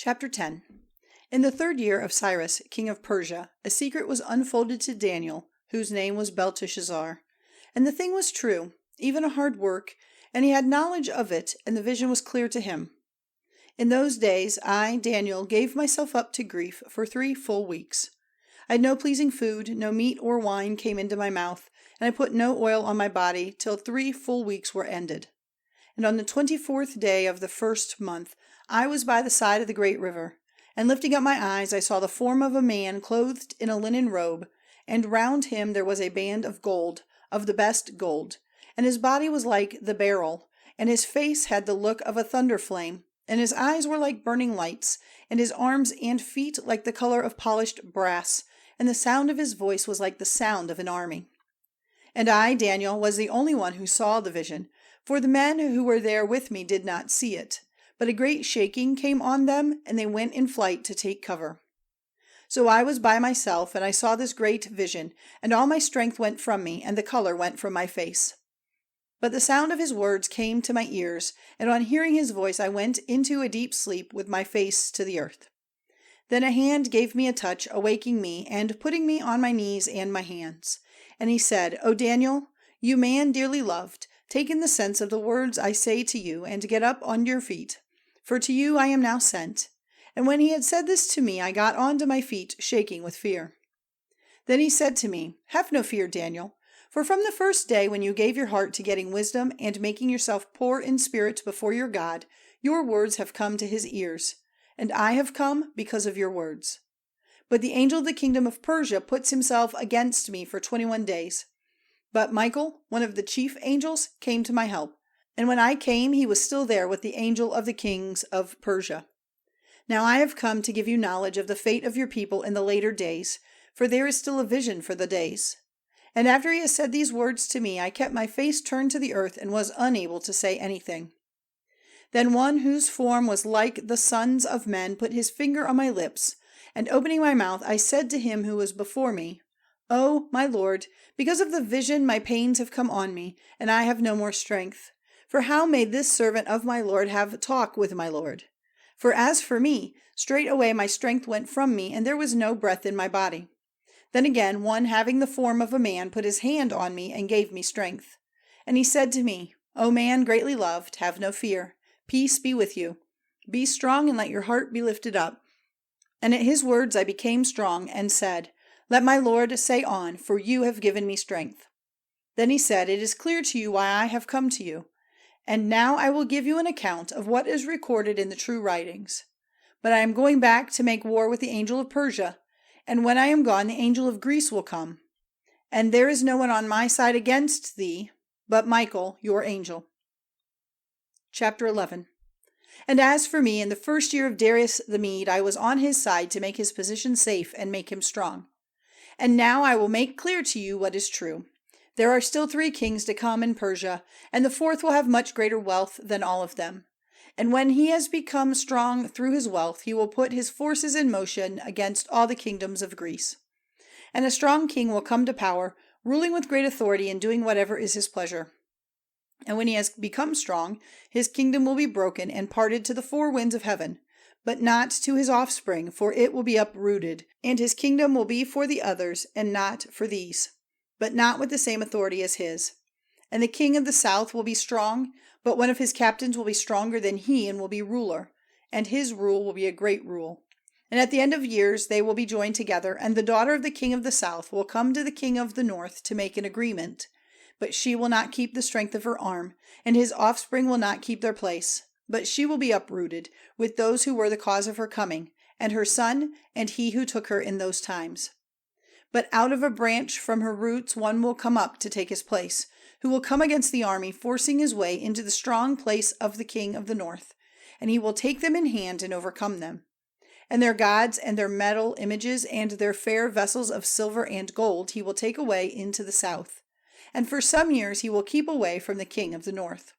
Chapter 10. In the 3rd year of Cyrus, king of Persia, a secret was unfolded to Daniel, whose name was Belteshazzar. And the thing was true, even a hard work, and he had knowledge of it, and the vision was clear to him. In those days I, Daniel, gave myself up to grief for 3 full weeks. I had no pleasing food, no meat or wine came into my mouth, and I put no oil on my body till 3 full weeks were ended. And on the 24th day of the 1st month I was by the side of the great river, and lifting up my eyes I saw the form of a man clothed in a linen robe, and round him there was a band of gold, of the best gold, and his body was like the beryl, and his face had the look of a thunder flame, and his eyes were like burning lights, and his arms and feet like the color of polished brass, and the sound of his voice was like the sound of an army. And I, Daniel, was the only one who saw the vision, for the men who were there with me did not see it. But a great shaking came on them, and they went in flight to take cover. So I was by myself, and I saw this great vision, and all my strength went from me, and the color went from my face. But the sound of his words came to my ears, and on hearing his voice I went into a deep sleep with my face to the earth. Then a hand gave me a touch, awaking me, and putting me on my knees and my hands. And he said, O Daniel, you man dearly loved, take in the sense of the words I say to you, and get up on your feet. For to you I am now sent. And when he had said this to me, I got on to my feet, shaking with fear. Then he said to me, Have no fear, Daniel, for from the first day when you gave your heart to getting wisdom and making yourself poor in spirit before your God, your words have come to his ears, and I have come because of your words. But the angel of the kingdom of Persia puts himself against me for 21 days. But Michael, one of the chief angels, came to my help. And when I came, he was still there with the angel of the kings of Persia. Now I have come to give you knowledge of the fate of your people in the later days, for there is still a vision for the days. And after he has said these words to me, I kept my face turned to the earth and was unable to say anything. Then one whose form was like the sons of men put his finger on my lips, and opening my mouth, I said to him who was before me, O my Lord, because of the vision my pains have come on me, and I have no more strength. For how may this servant of my Lord have talk with my Lord? For as for me, straightway my strength went from me, and there was no breath in my body. Then again one having the form of a man put his hand on me and gave me strength. And he said to me, O man greatly loved, have no fear. Peace be with you. Be strong and let your heart be lifted up. And at his words I became strong and said, Let my Lord say on, for you have given me strength. Then he said, It is clear to you why I have come to you. And now I will give you an account of what is recorded in the true writings. But I am going back to make war with the angel of Persia, and when I am gone the angel of Greece will come. And there is no one on my side against thee, but Michael, your angel. Chapter 11. And as for me, in the 1st year of Darius the Mede, I was on his side to make his position safe and make him strong. And now I will make clear to you what is true. There are still 3 kings to come in Persia, and the 4th will have much greater wealth than all of them. And when he has become strong through his wealth, he will put his forces in motion against all the kingdoms of Greece. And a strong king will come to power, ruling with great authority and doing whatever is his pleasure. And when he has become strong, his kingdom will be broken and parted to the 4 winds of heaven, but not to his offspring, for it will be uprooted, and his kingdom will be for the others, and not for these, but not with the same authority as his. And the king of the south will be strong, but one of his captains will be stronger than he and will be ruler, and his rule will be a great rule. And at the end of years they will be joined together, and the daughter of the king of the south will come to the king of the north to make an agreement. But she will not keep the strength of her arm, and his offspring will not keep their place. But she will be uprooted with those who were the cause of her coming, and her son, and he who took her in those times. But out of a branch from her roots one will come up to take his place, who will come against the army, forcing his way into the strong place of the king of the north, and he will take them in hand and overcome them. And their gods and their metal images and their fair vessels of silver and gold he will take away into the south. And for some years he will keep away from the king of the north.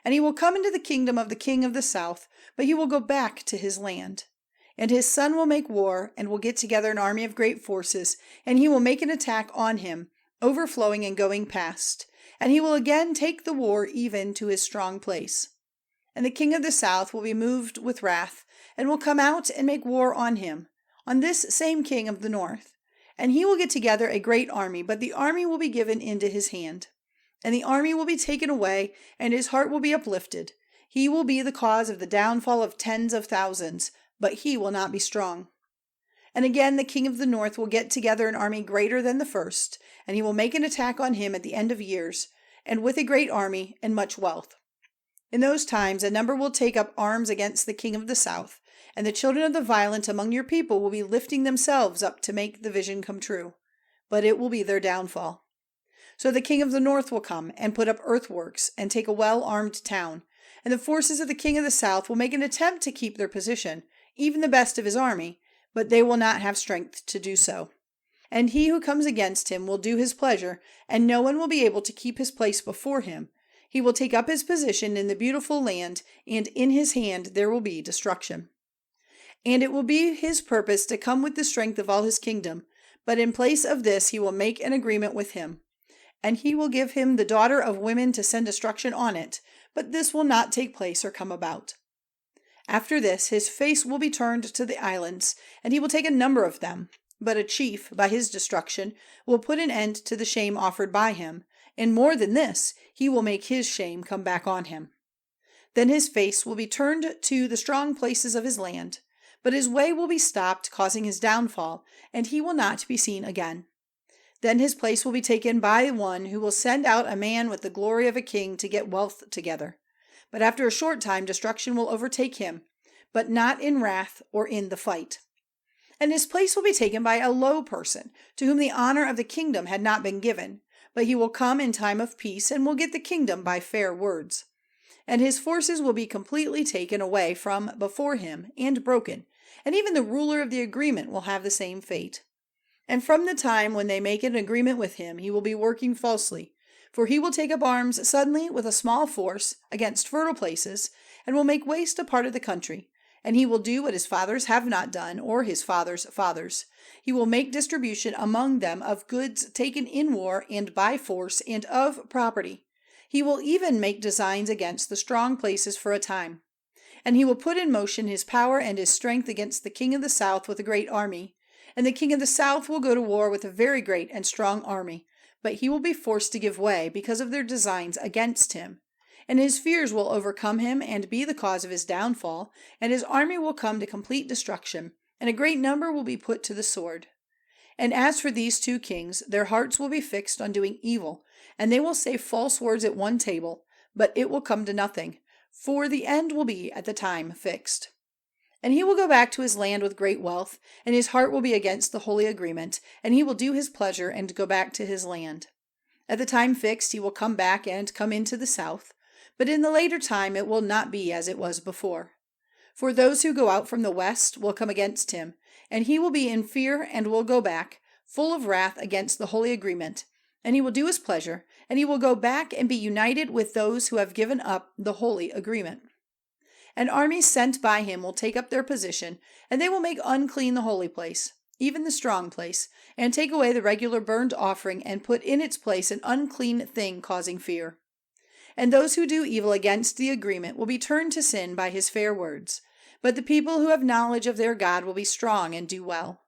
And he will come into the kingdom of the king of the south, but he will go back to his land. And his son will make war, and will get together an army of great forces, and he will make an attack on him, overflowing and going past. And he will again take the war even to his strong place. And the king of the south will be moved with wrath, and will come out and make war on him, on this same king of the north. And he will get together a great army, but the army will be given into his hand. And the army will be taken away, and his heart will be uplifted. He will be the cause of the downfall of tens of thousands, but he will not be strong. And again the king of the north will get together an army greater than the first, and he will make an attack on him at the end of years, and with a great army and much wealth. In those times a number will take up arms against the king of the south, and the children of the violent among your people will be lifting themselves up to make the vision come true, but it will be their downfall. So the king of the north will come and put up earthworks and take a well-armed town, and the forces of the king of the south will make an attempt to keep their position, even the best of his army, but they will not have strength to do so. And he who comes against him will do his pleasure, and no one will be able to keep his place before him. He will take up his position in the beautiful land, and in his hand there will be destruction. And it will be his purpose to come with the strength of all his kingdom, but in place of this he will make an agreement with him. And he will give him the daughter of women to send destruction on it, but this will not take place or come about. After this his face will be turned to the islands, and he will take a number of them. But a chief, by his destruction, will put an end to the shame offered by him, and more than this, he will make his shame come back on him. Then his face will be turned to the strong places of his land, but his way will be stopped, causing his downfall, and he will not be seen again. Then his place will be taken by one who will send out a man with the glory of a king to get wealth together. But after a short time destruction will overtake him, but not in wrath or in the fight. And his place will be taken by a low person, to whom the honor of the kingdom had not been given, but he will come in time of peace and will get the kingdom by fair words. And his forces will be completely taken away from before him and broken, and even the ruler of the agreement will have the same fate. And from the time when they make an agreement with him, he will be working falsely, for he will take up arms suddenly with a small force against fertile places, and will make waste a part of the country. And he will do what his fathers have not done, or his fathers' fathers. He will make distribution among them of goods taken in war and by force, and of property. He will even make designs against the strong places for a time. And he will put in motion his power and his strength against the king of the south with a great army. And the king of the south will go to war with a very great and strong army, but he will be forced to give way because of their designs against him. And his fears will overcome him and be the cause of his downfall, and his army will come to complete destruction, and a great number will be put to the sword. And as for these two kings, their hearts will be fixed on doing evil, and they will say false words at one table, but it will come to nothing, for the end will be at the time fixed. And he will go back to his land with great wealth, and his heart will be against the holy agreement, and he will do his pleasure and go back to his land. At the time fixed he will come back and come into the south, but in the later time it will not be as it was before. For those who go out from the west will come against him, and he will be in fear and will go back, full of wrath against the holy agreement, and he will do his pleasure, and he will go back and be united with those who have given up the holy agreement. And armies sent by him will take up their position, and they will make unclean the holy place, even the strong place, and take away the regular burnt offering and put in its place an unclean thing causing fear. And those who do evil against the agreement will be turned to sin by his fair words, but the people who have knowledge of their God will be strong and do well.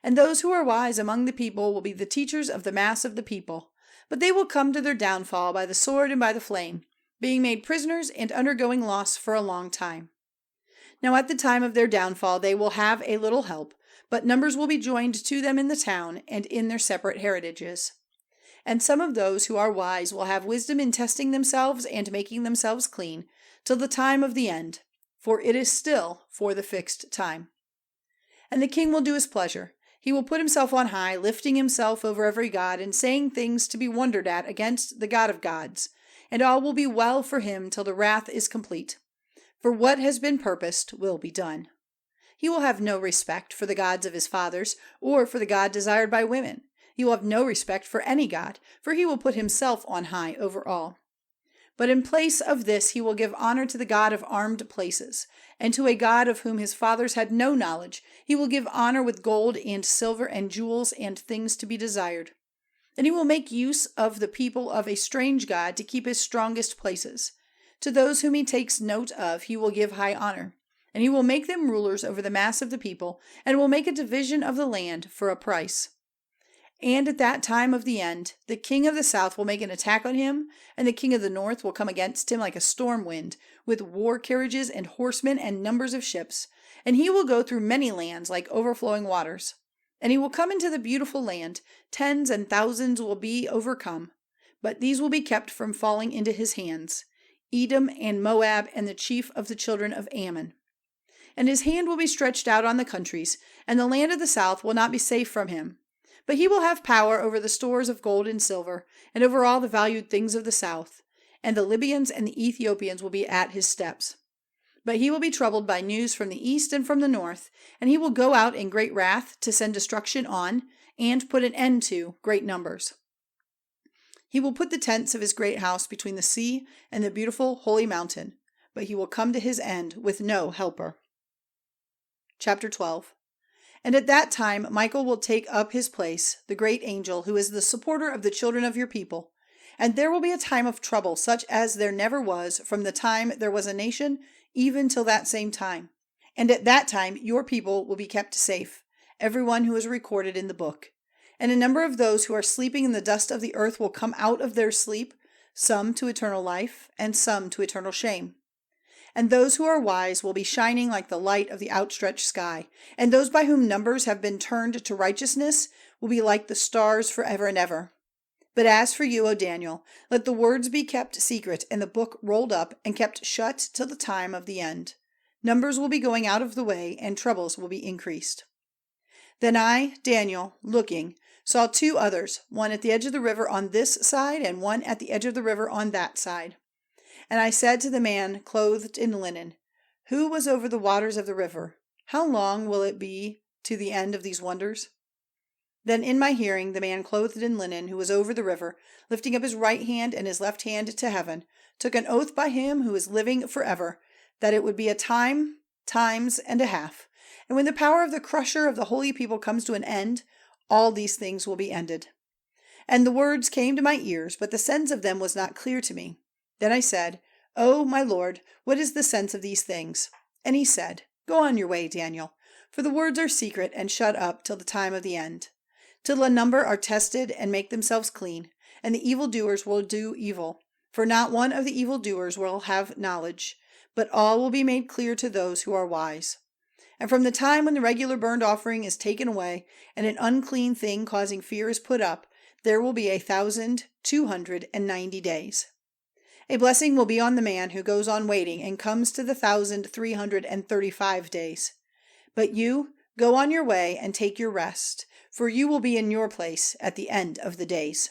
And those who are wise among the people will be the teachers of the mass of the people, but they will come to their downfall by the sword and by the flame, being made prisoners and undergoing loss for a long time. Now at the time of their downfall they will have a little help, but numbers will be joined to them in the town and in their separate heritages. And some of those who are wise will have wisdom in testing themselves and making themselves clean, till the time of the end, for it is still for the fixed time. And the king will do his pleasure. He will put himself on high, lifting himself over every god, and saying things to be wondered at against the God of gods, and all will be well for him till the wrath is complete. For what has been purposed will be done. He will have no respect for the gods of his fathers, or for the God desired by women. He will have no respect for any god, for he will put himself on high over all. But in place of this he will give honor to the God of armed places, and to a God of whom his fathers had no knowledge he will give honor with gold and silver and jewels and things to be desired. And he will make use of the people of a strange God to keep his strongest places. To those whom he takes note of, he will give high honor, and he will make them rulers over the mass of the people, and will make a division of the land for a price. And at that time of the end, the king of the south will make an attack on him, and the king of the north will come against him like a storm wind, with war carriages and horsemen and numbers of ships. And he will go through many lands like overflowing waters. And he will come into the beautiful land. Tens and thousands will be overcome, but these will be kept from falling into his hands, Edom and Moab and the chief of the children of Ammon. And his hand will be stretched out on the countries, and the land of the south will not be safe from him. But he will have power over the stores of gold and silver, and over all the valued things of the south. And the Libyans and the Ethiopians will be at his steps. But he will be troubled by news from the east and from the north, and he will go out in great wrath to send destruction on, and put an end to, great numbers. He will put the tents of his great house between the sea and the beautiful holy mountain, but he will come to his end with no helper. Chapter 12. And at that time Michael will take up his place, the great angel, who is the supporter of the children of your people. And there will be a time of trouble, such as there never was from the time there was a nation, even till that same time. And at that time your people will be kept safe, everyone who is recorded in the book. And a number of those who are sleeping in the dust of the earth will come out of their sleep, some to eternal life, and some to eternal shame. And those who are wise will be shining like the light of the outstretched sky, and those by whom numbers have been turned to righteousness will be like the stars forever and ever. But as for you, O Daniel, let the words be kept secret, and the book rolled up and kept shut till the time of the end. Numbers will be going out of the way, and troubles will be increased. Then I, Daniel, looking, saw two others, one at the edge of the river on this side, and one at the edge of the river on that side. And I said to the man clothed in linen, who was over the waters of the river, how long will it be to the end of these wonders? Then in my hearing the man clothed in linen, who was over the river, lifting up his right hand and his left hand to heaven, took an oath by him who is living forever, that it would be a time, times, and a half. And when the power of the crusher of the holy people comes to an end, all these things will be ended. And the words came to my ears, but the sense of them was not clear to me. Then I said, O my Lord, what is the sense of these things? And he said, Go on your way, Daniel, for the words are secret and shut up till the time of the end, till a number are tested and make themselves clean, and the evildoers will do evil. For not one of the evildoers will have knowledge, but all will be made clear to those who are wise. And from the time when the regular burnt offering is taken away, and an unclean thing causing fear is put up, there will be 1,290 days. A blessing will be on the man who goes on waiting and comes to the 1,335 days. But you, go on your way and take your rest, for you will be in your place at the end of the days.